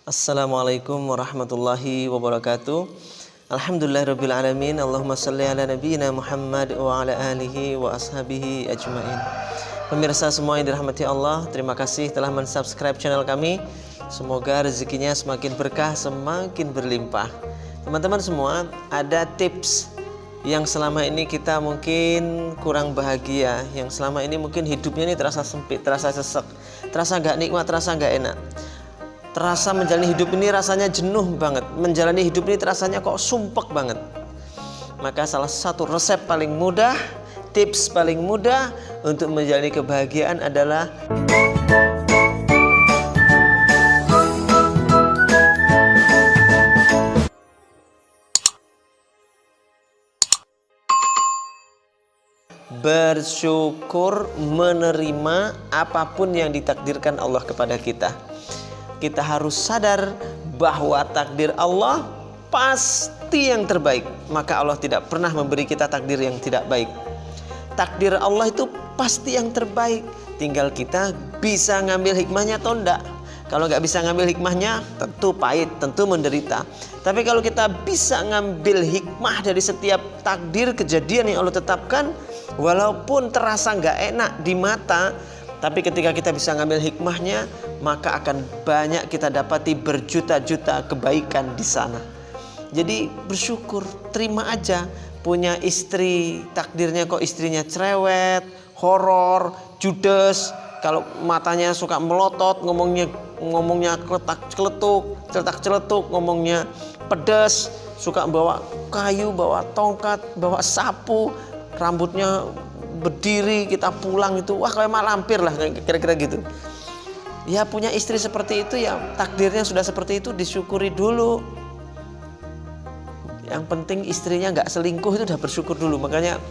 Assalamualaikum warahmatullahi wabarakatuh. Alhamdulillahirabbil alamin. Allahumma shalli ala nabiyyina Muhammad wa ala alihi wa ashabihi ajmain. Pemirsa semua yang dirahmati Allah, terima kasih telah mensubscribe channel kami. Semoga rezekinya semakin berkah, semakin berlimpah. Teman-teman semua, ada tips yang selama ini kita mungkin kurang bahagia, yang selama ini mungkin hidupnya ini terasa sempit, terasa sesek, terasa gak nikmat, terasa gak enak. Terasa menjalani hidup ini rasanya jenuh banget. Menjalani hidup ini rasanya kok sumpek banget. Maka salah satu resep paling mudah, tips paling mudah untuk menjalani kebahagiaan adalah bersyukur, menerima apapun yang ditakdirkan Allah kepada kita. Kita harus sadar bahwa takdir Allah pasti yang terbaik. Maka Allah tidak pernah memberi kita takdir yang tidak baik. Takdir Allah itu pasti yang terbaik. Tinggal kita bisa ngambil hikmahnya atau enggak. Kalau nggak bisa ngambil hikmahnya, tentu pahit, tentu menderita. Tapi kalau kita bisa ngambil hikmah dari setiap takdir kejadian yang Allah tetapkan, walaupun terasa nggak enak di mata, tapi ketika kita bisa ngambil hikmahnya, maka akan banyak kita dapati berjuta-juta kebaikan di sana. Jadi bersyukur, terima aja. Punya istri, takdirnya kok istrinya cerewet, horor, judes. Kalau matanya suka melotot, ngomongnya celetak-celetuk, ngomongnya pedas, suka bawa kayu, bawa tongkat, bawa sapu, rambutnya berdiri, kita pulang itu wah kayak malampir lah, kira-kira gitu. Ya punya istri seperti itu, ya takdirnya sudah seperti itu, disyukuri dulu. Yang penting istrinya nggak selingkuh, itu udah bersyukur dulu. Makanya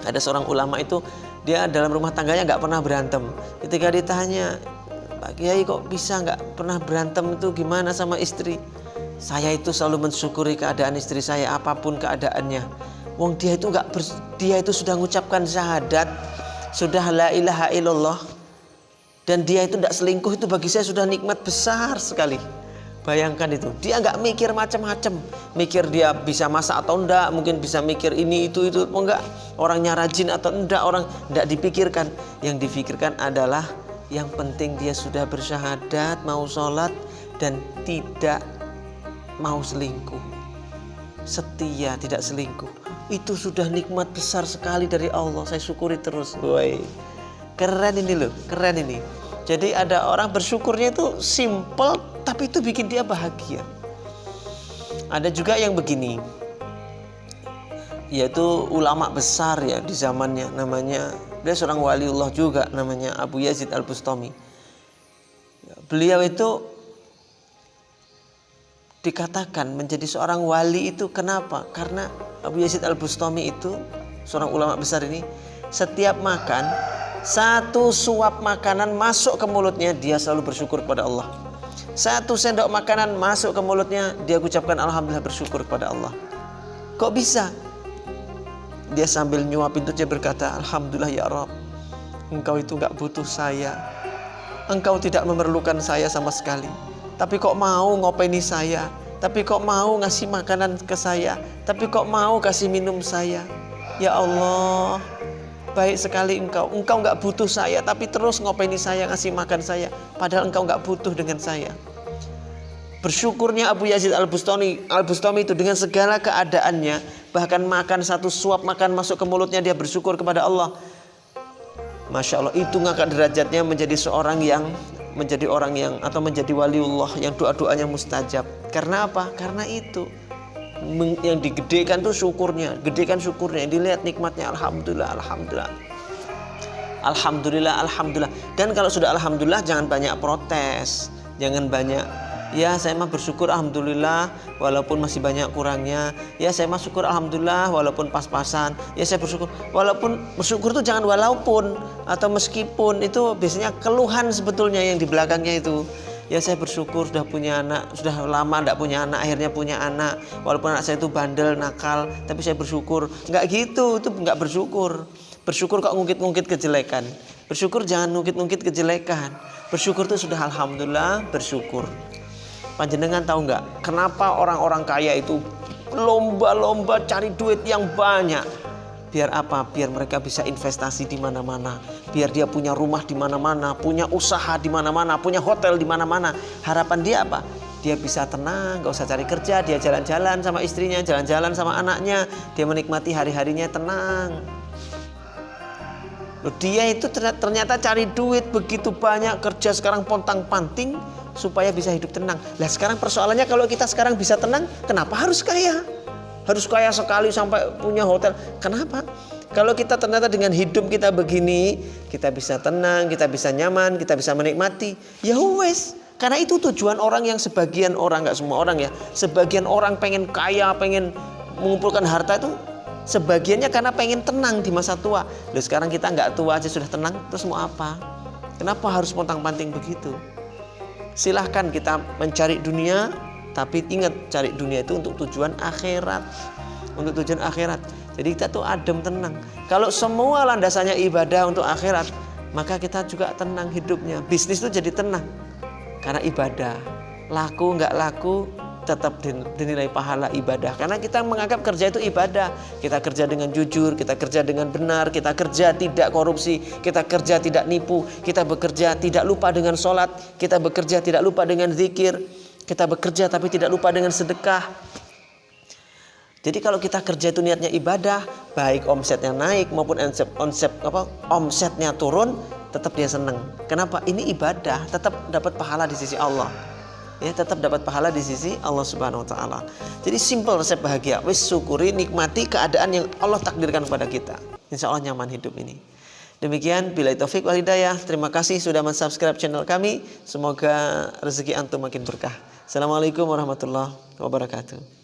ada seorang ulama itu, dia dalam rumah tangganya nggak pernah berantem. Ketika ditanya, Pak Kiai kok bisa nggak pernah berantem, itu gimana sama istri? Saya itu selalu mensyukuri keadaan istri saya apapun keadaannya. Wong dia itu sudah mengucapkan syahadat, sudah la ilaha illallah, dan dia itu tidak selingkuh, itu bagi saya sudah nikmat besar sekali. Bayangkan itu, dia nggak mikir macam-macam, mikir dia bisa masak atau enggak, mungkin bisa mikir ini itu enggak, orangnya rajin atau enggak, orang enggak dipikirkan. Yang dipikirkan adalah yang penting dia sudah bersyahadat, mau sholat dan tidak mau selingkuh, setia, tidak selingkuh. Itu sudah nikmat besar sekali dari Allah. Saya syukuri terus. Woi, keren ini loh, keren ini. Jadi ada orang bersyukurnya itu simple, tapi itu bikin dia bahagia. Ada juga yang begini, yaitu ulama besar ya di zamannya, namanya, dia seorang waliullah juga, namanya Abu Yazid Al-Bustami. Beliau itu dikatakan menjadi seorang wali itu kenapa? Karena Abu Yazid Al-Bustami itu seorang ulama besar ini, setiap makan satu suap makanan masuk ke mulutnya, dia selalu bersyukur kepada Allah. Satu sendok makanan masuk ke mulutnya, dia ucapkan alhamdulillah, bersyukur kepada Allah. Kok bisa? Dia sambil nyuapin itu dia berkata, alhamdulillah ya Rabb, engkau itu gak butuh saya, engkau tidak memerlukan saya sama sekali, tapi kok mau ngopeni saya, tapi kok mau ngasih makanan ke saya, tapi kok mau kasih minum saya. Ya Allah, baik sekali engkau nggak butuh saya, tapi terus ngopeni saya, ngasih makan saya, padahal engkau nggak butuh dengan saya. Bersyukurnya Abu Yazid Al-Bustami itu dengan segala keadaannya, bahkan makan satu suap makan masuk ke mulutnya, dia bersyukur kepada Allah. Masya Allah, itu ngangkat derajatnya menjadi seorang yang menjadi orang yang atau menjadi waliullah yang doa-doanya mustajab. Karena apa? Karena itu yang digedekan tuh syukurnya, gedekan syukurnya, dilihat nikmatnya, alhamdulillah, alhamdulillah, alhamdulillah, alhamdulillah. Dan kalau sudah alhamdulillah, jangan banyak protes, jangan banyak, ya saya mah bersyukur alhamdulillah walaupun masih banyak kurangnya, ya saya mah syukur alhamdulillah walaupun pas-pasan, ya saya bersyukur. Walaupun bersyukur itu jangan walaupun atau meskipun, itu biasanya keluhan sebetulnya yang di belakangnya itu. Ya saya bersyukur sudah punya anak, sudah lama tidak punya anak, akhirnya punya anak. Walaupun anak saya itu bandel, nakal, tapi saya bersyukur. Enggak gitu, itu enggak bersyukur. Bersyukur kok ngungkit-ngungkit kejelekan. Bersyukur jangan ngungkit-ngungkit kejelekan. Bersyukur itu sudah alhamdulillah, bersyukur. Panjenengan tahu nggak kenapa orang-orang kaya itu lomba-lomba cari duit yang banyak? Biar apa? Biar mereka bisa investasi di mana-mana. Biar dia punya rumah di mana-mana, punya usaha di mana-mana, punya hotel di mana-mana. Harapan dia apa? Dia bisa tenang, gak usah cari kerja. Dia jalan-jalan sama istrinya, jalan-jalan sama anaknya. Dia menikmati hari-harinya tenang. Loh, dia itu ternyata cari duit begitu banyak, kerja sekarang pontang-panting supaya bisa hidup tenang. Lah sekarang persoalannya, kalau kita sekarang bisa tenang, kenapa harus kaya? Harus kaya sekali sampai punya hotel. Kenapa? Kalau kita ternyata dengan hidup kita begini, kita bisa tenang, kita bisa nyaman, kita bisa menikmati, ya wes. Karena itu tujuan orang yang sebagian orang, nggak semua orang ya, sebagian orang pengen kaya, pengen mengumpulkan harta itu sebagiannya karena pengen tenang di masa tua. Loh, sekarang kita nggak tua aja sudah tenang, terus mau apa? Kenapa harus pontang-panting begitu? Silahkan kita mencari dunia, tapi ingat, cari dunia itu untuk tujuan akhirat. Untuk tujuan akhirat. Jadi kita tuh adem, tenang. Kalau semua landasannya ibadah untuk akhirat, maka kita juga tenang hidupnya. Bisnis itu jadi tenang karena ibadah. Laku nggak laku tetap dinilai pahala ibadah. Karena kita menganggap kerja itu ibadah. Kita kerja dengan jujur, kita kerja dengan benar, kita kerja tidak korupsi, kita kerja tidak nipu, kita bekerja tidak lupa dengan sholat, kita bekerja tidak lupa dengan zikir, kita bekerja tapi tidak lupa dengan sedekah. Jadi kalau kita kerja itu niatnya ibadah, baik omsetnya naik maupun omsetnya turun, tetap dia senang. Kenapa? Ini ibadah, tetap dapat pahala di sisi Allah. Ya, tetap dapat pahala di sisi Allah Subhanahu wa taala. Jadi simple resep bahagia. Wis syukuri, nikmati keadaan yang Allah takdirkan kepada kita. Insya Allah nyaman hidup ini. Demikian, billahi taufik wal hidayah. Terima kasih sudah mensubscribe channel kami. Semoga rezeki antum makin berkah. Assalamualaikum warahmatullahi wabarakatuh.